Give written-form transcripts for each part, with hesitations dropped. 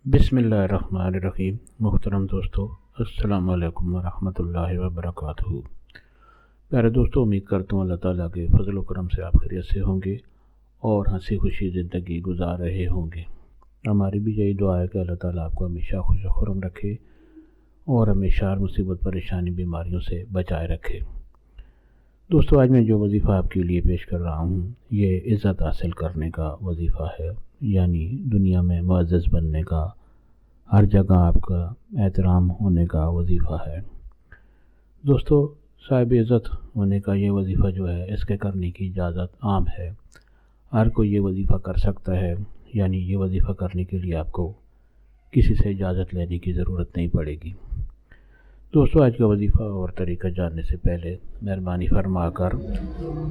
बिस्मिल्लाहिर्रहमानिर्रहीम। मुहतरम दोस्तों, अस्सलाम वालेकुम वरहमतुल्लाहि वबरकातुहू। प्यारे दोस्तों, उम्मीद करता हूँ अल्लाह ताला के फजल व करम से आप खैरियत से होंगे और हंसी खुशी ज़िंदगी गुजार रहे होंगे। हमारी भी यही दुआ है कि अल्लाह ताला आपको हमेशा खुश व खुर्रम रखे और हमेशा हर मुसीबत परेशानी बीमारियों से बचाए रखे। दोस्तों, आज मैं जो वजीफ़ा आपके लिए पेश कर रहा हूँ ये इज़्ज़त हासिल करने का वजीफ़ा है, यानी दुनिया में मुअज़्ज़ज़ बनने का, हर जगह आपका एहतराम होने का वजीफ़ा है। दोस्तों, साहिब इज़्ज़त होने का ये वजीफ़ा जो है इसके करने की इजाज़त आम है, हर कोई ये वजीफ़ा कर सकता है। यानी ये वजीफ़ा करने के लिए आपको किसी से इजाज़त लेने की ज़रूरत नहीं पड़ेगी। दोस्तों, आज का वजीफ़ा और तरीका जानने से पहले मेहरबानी फरमा कर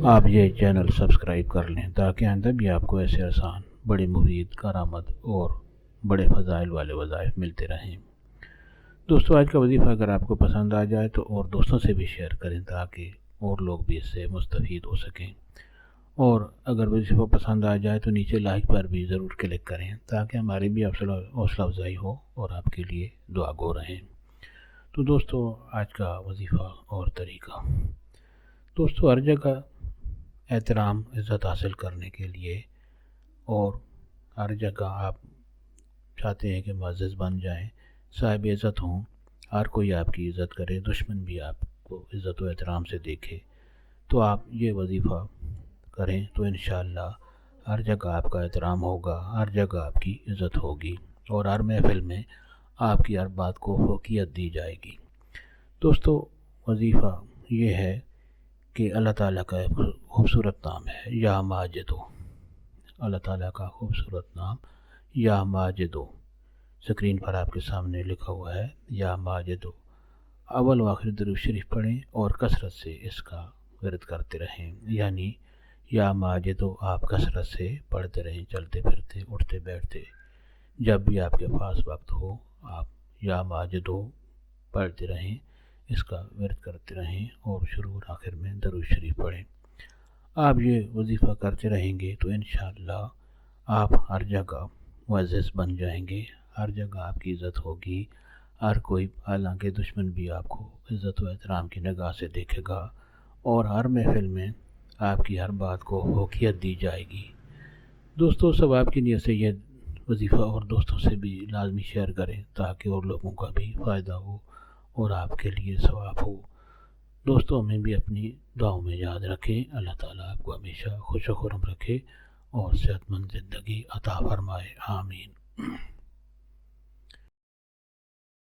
आप ये चैनल सब्सक्राइब कर लें ताकि आइंदा भी आपको ऐसे आसान, बड़े मुफीद, करामत और बड़े फ़ज़ाइल वाले वज़ाइफ मिलते रहें। दोस्तों, आज का वजीफ़ा अगर आपको पसंद आ जाए तो और दोस्तों से भी शेयर करें ताकि और लोग भी इससे मुस्तफ़ीद हो सकें। और अगर वजीफ़ा पसंद आ जाए तो नीचे लाइक पर भी ज़रूर क्लिक करें ताकि हमारी भी हौसला अफजाई हो और आपके लिए दुआ गो रहें। तो दोस्तों, आज का वजीफ़ा और तरीका। दोस्तों, हर जगह एहतराम, इज़्ज़त हासिल करने के लिए और हर जगह आप चाहते हैं कि मुअज़्ज़ज़ बन जाएं, साहिब इज़्ज़त हों, हर कोई आपकी इज़्ज़त करे, दुश्मन भी आपको इज़्ज़त व एहतराम से देखे, तो आप ये वजीफ़ा करें तो इंशाअल्लाह हर जगह आपका एहतराम होगा, हर जगह आपकी इज़्ज़त होगी और हर महफ़िल में आपकी हर बात को फ़ौक़ियत दी जाएगी। दोस्तों, वजीफ़ा ये है कि अल्लाह ताला का एक खूबसूरत नाम है या माजिदो। अल्लाह ताला का खूबसूरत नाम या माजिदो स्क्रीन पर आपके सामने लिखा हुआ है, या माजिदो। अव्वल व आखिर दरूद शरीफ पढ़ें और कसरत से इसका विर्द करते रहें। यानी या माजिदो आप कसरत से पढ़ते रहें, चलते फिरते, उठते बैठते, जब भी आपके पास वक्त हो आप या माजिदो पढ़ते रहें, इसका विर्द करते रहें और शुरू और आखिर में दरूद शरीफ पढ़ें। आप ये वजीफ़ा करते रहेंगे तो इंशाअल्लाह आप हर जगह मुअज़्ज़ज़ बन जाएंगे, हर जगह आपकी इज़्ज़त होगी, हर कोई, हालांकि दुश्मन भी आपको इज़्ज़त व एहतराम की निगाह से देखेगा और हर महफ़िल में आपकी हर बात को फ़ौक़ियत दी जाएगी। दोस्तों, सब आपकी नीयत से ये वजीफ़ा और दोस्तों से भी लाजमी शेयर करें ताकि और लोगों का भी फ़ायदा हो और आपके लिए सवाब हो। दोस्तों, हमें भी अपनी दुआओं में याद रखें। अल्लाह ताला आपको हमेशा खुश व खुर्रम रखे और सेहतमंद ज़िंदगी अता फ़रमाए। आमीन।